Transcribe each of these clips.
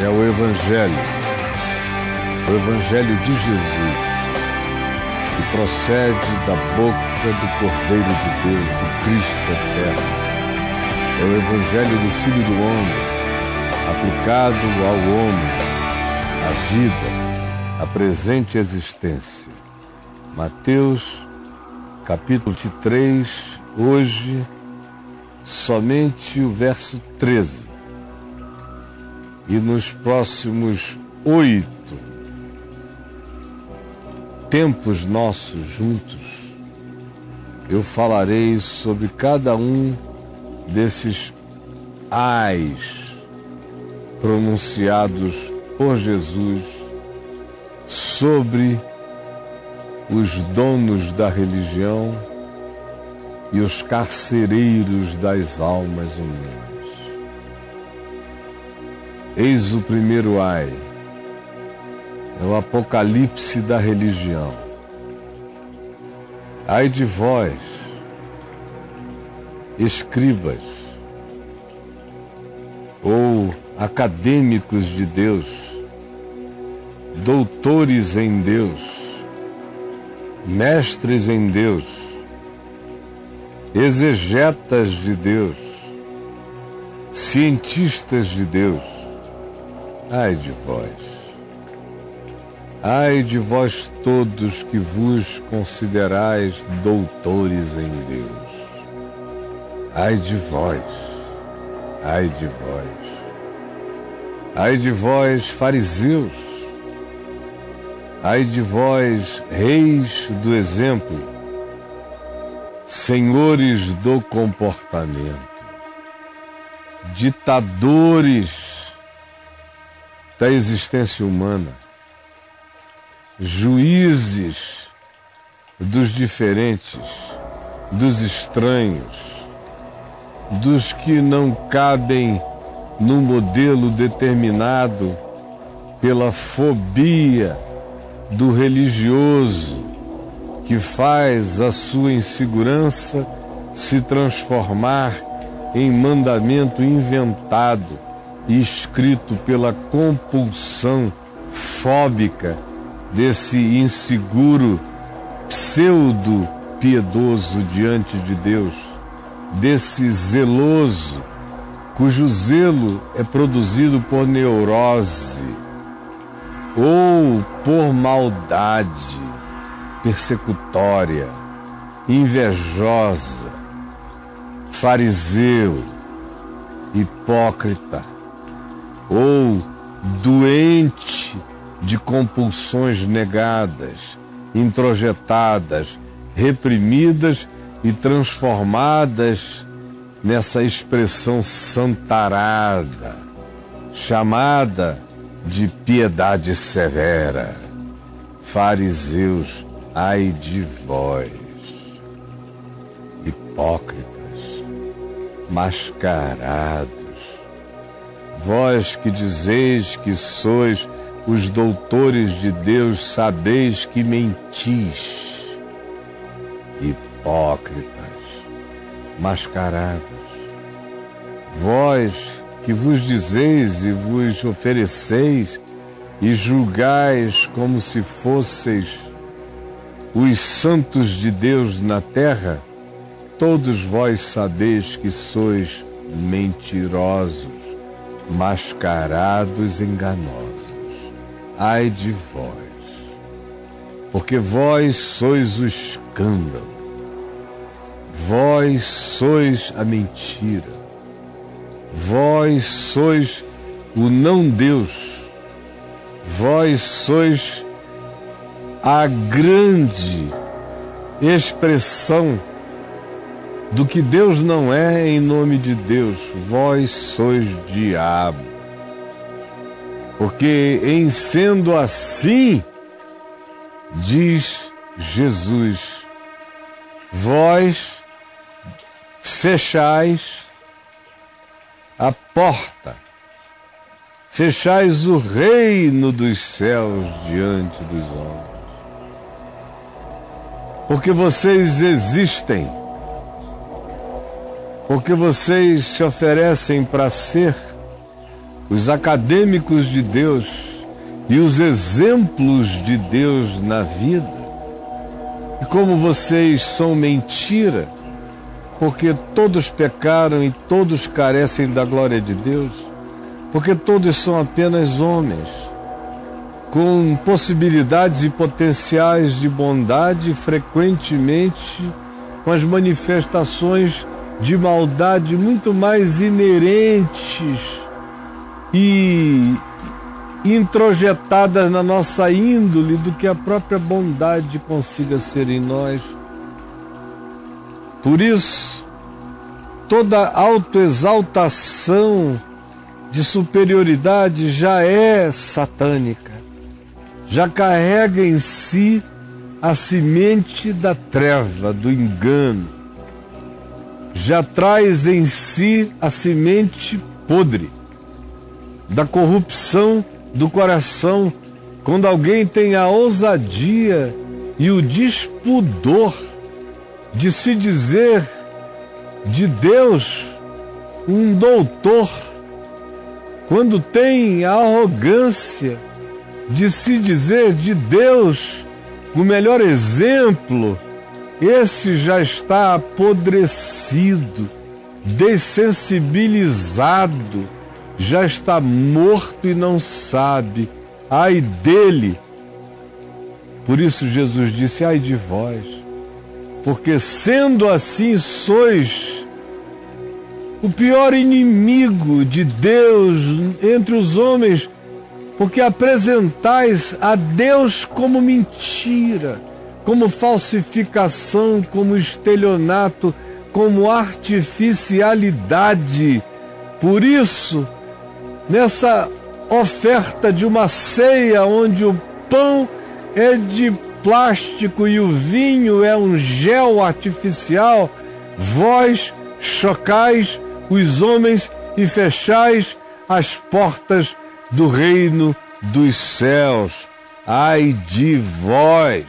é o Evangelho de Jesus, que procede da boca do Cordeiro de Deus, do Cristo eterno. É o Evangelho do Filho do Homem, aplicado ao homem, à vida, à presente existência. Mateus, capítulo 23, hoje, somente o verso 13. E nos próximos 8 tempos nossos juntos, eu falarei sobre cada um desses ais pronunciados por Jesus sobre os donos da religião e os carcereiros das almas humanas. Eis o primeiro ai, é o apocalipse da religião. Ai de vós, escribas, ou acadêmicos de Deus, doutores em Deus, mestres em Deus, exegetas de Deus, cientistas de Deus. Ai de vós! Ai de vós todos que vos considerais doutores em Deus. Ai de vós! Ai de vós! Ai de vós, fariseus! Ai de vós, reis do exemplo, senhores do comportamento, ditadores da existência humana, juízes dos diferentes, dos estranhos, dos que não cabem num modelo determinado pela fobia do religioso que faz a sua insegurança se transformar em mandamento inventado e escrito pela compulsão fóbica desse inseguro pseudo-piedoso diante de Deus, desse zeloso, cujo zelo é produzido por neurose ou por maldade persecutória, invejosa, fariseu, hipócrita ou doente de compulsões negadas, introjetadas, reprimidas e transformadas nessa expressão santarada, chamada de piedade severa. Fariseus, ai de vós, hipócritas, mascarados, vós que dizeis que sois os doutores de Deus, sabeis que mentis. Hipócritas, mascarados, vós que vos dizeis e vos ofereceis e julgais como se fosseis os santos de Deus na terra, todos vós sabeis que sois mentirosos, mascarados, enganosos. Ai de vós, porque vós sois o escândalo, vós sois a mentira, vós sois o não Deus, vós sois a grande expressão do que Deus não é em nome de Deus. Vós sois diabo. Porque em sendo assim, diz Jesus, vós fechais a porta, fechais o reino dos céus diante dos homens. Porque vocês existem, porque vocês se oferecem para ser os acadêmicos de Deus e os exemplos de Deus na vida. E como vocês são mentira, porque todos pecaram e todos carecem da glória de Deus, porque todos são apenas homens, com possibilidades e potenciais de bondade, frequentemente com as manifestações de maldade muito mais inerentes e introjetadas na nossa índole do que a própria bondade consiga ser em nós. Por isso, toda autoexaltação de superioridade já é satânica, já carrega em si a semente da treva, do engano, já traz em si a semente podre da corrupção do coração, quando alguém tem a ousadia e o despudor de se dizer de Deus um doutor, quando tem a arrogância de se dizer de Deus o melhor exemplo, esse já está apodrecido, dessensibilizado, já está morto e não sabe. Ai dele! Por isso Jesus disse, ai de vós, porque sendo assim sois o pior inimigo de Deus entre os homens, porque apresentais a Deus como mentira, como falsificação, como estelionato, como artificialidade. Por isso, nessa oferta de uma ceia onde o pão é de plástico e o vinho é um gel artificial, vós chocais os homens e fechais as portas do reino dos céus. Ai de vós!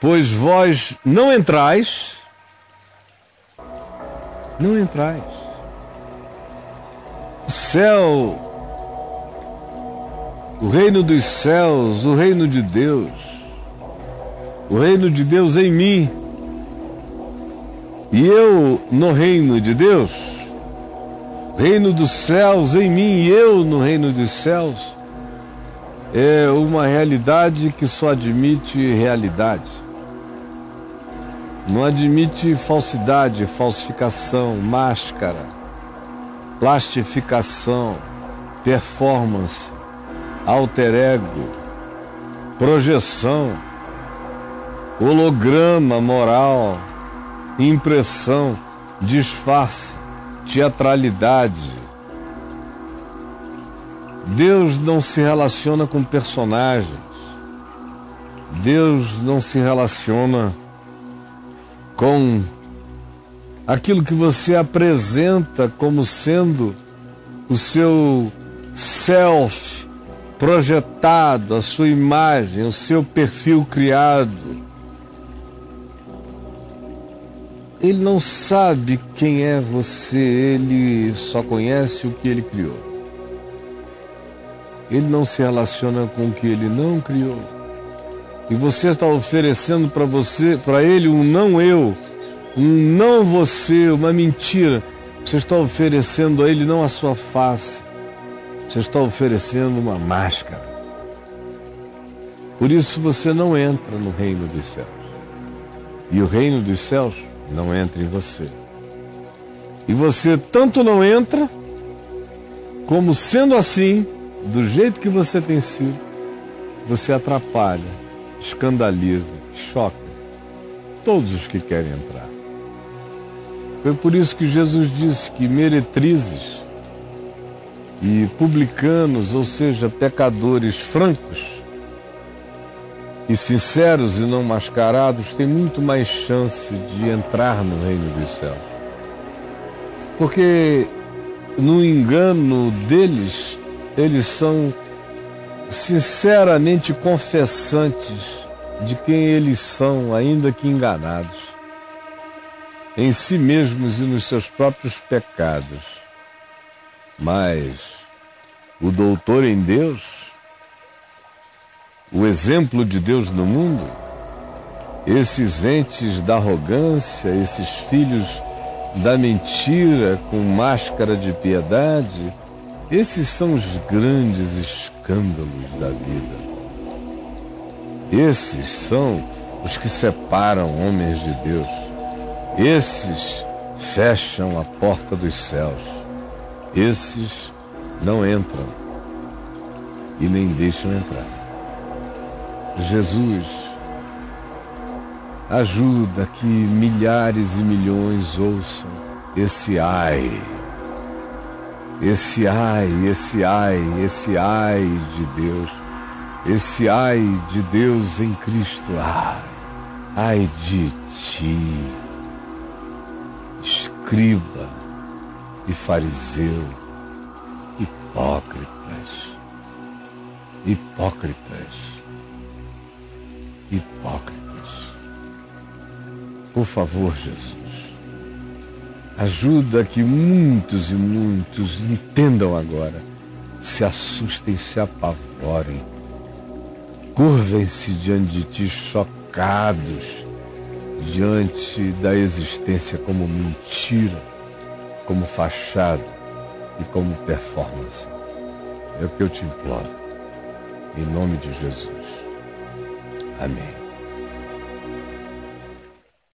Pois vós não entrais. O céu, o reino dos céus, o reino de Deus em mim, e eu no reino de Deus, reino dos céus em mim e eu no reino dos céus, é uma realidade que só admite realidade. Não admite falsidade, falsificação, máscara, plastificação, performance, alter ego, projeção, holograma moral, impressão, disfarce, teatralidade. Deus não se relaciona com personagens. Deus não se relaciona com aquilo que você apresenta como sendo o seu self projetado, a sua imagem, o seu perfil criado. Ele não sabe quem é você, ele só conhece o que ele criou. Ele não se relaciona com o que ele não criou. E você está oferecendo para ele um não eu, um não você, uma mentira. Você está oferecendo a ele não a sua face. Você está oferecendo uma máscara. Por isso você não entra no reino dos céus. E o reino dos céus não entra em você. E você tanto não entra, como sendo assim, do jeito que você tem sido, você atrapalha, escandaliza, choca todos os que querem entrar. Foi por isso que Jesus disse que meretrizes e publicanos, ou seja, pecadores francos e sinceros e não mascarados, têm muito mais chance de entrar no reino dos céus. Porque no engano deles, eles são sinceramente confessantes de quem eles são, ainda que enganados, em si mesmos e nos seus próprios pecados. Mas o doutor em Deus, o exemplo de Deus no mundo, esses entes da arrogância, esses filhos da mentira com máscara de piedade, esses são os grandes escândalos da vida. Esses são os que separam homens de Deus. Esses fecham a porta dos céus. Esses não entram e nem deixam entrar. Jesus, ajuda que milhares e milhões ouçam esse ai. Esse ai, esse ai, esse ai de Deus. Esse ai de Deus em Cristo. Ai de ti, escriba e fariseu, hipócritas, hipócritas, hipócritas. Por favor, Jesus, ajuda que muitos e muitos entendam agora, se assustem, se apavorem, curvem-se diante de ti chocados, diante da existência como mentira, como fachada e como performance. É o que eu te imploro, em nome de Jesus. Amém.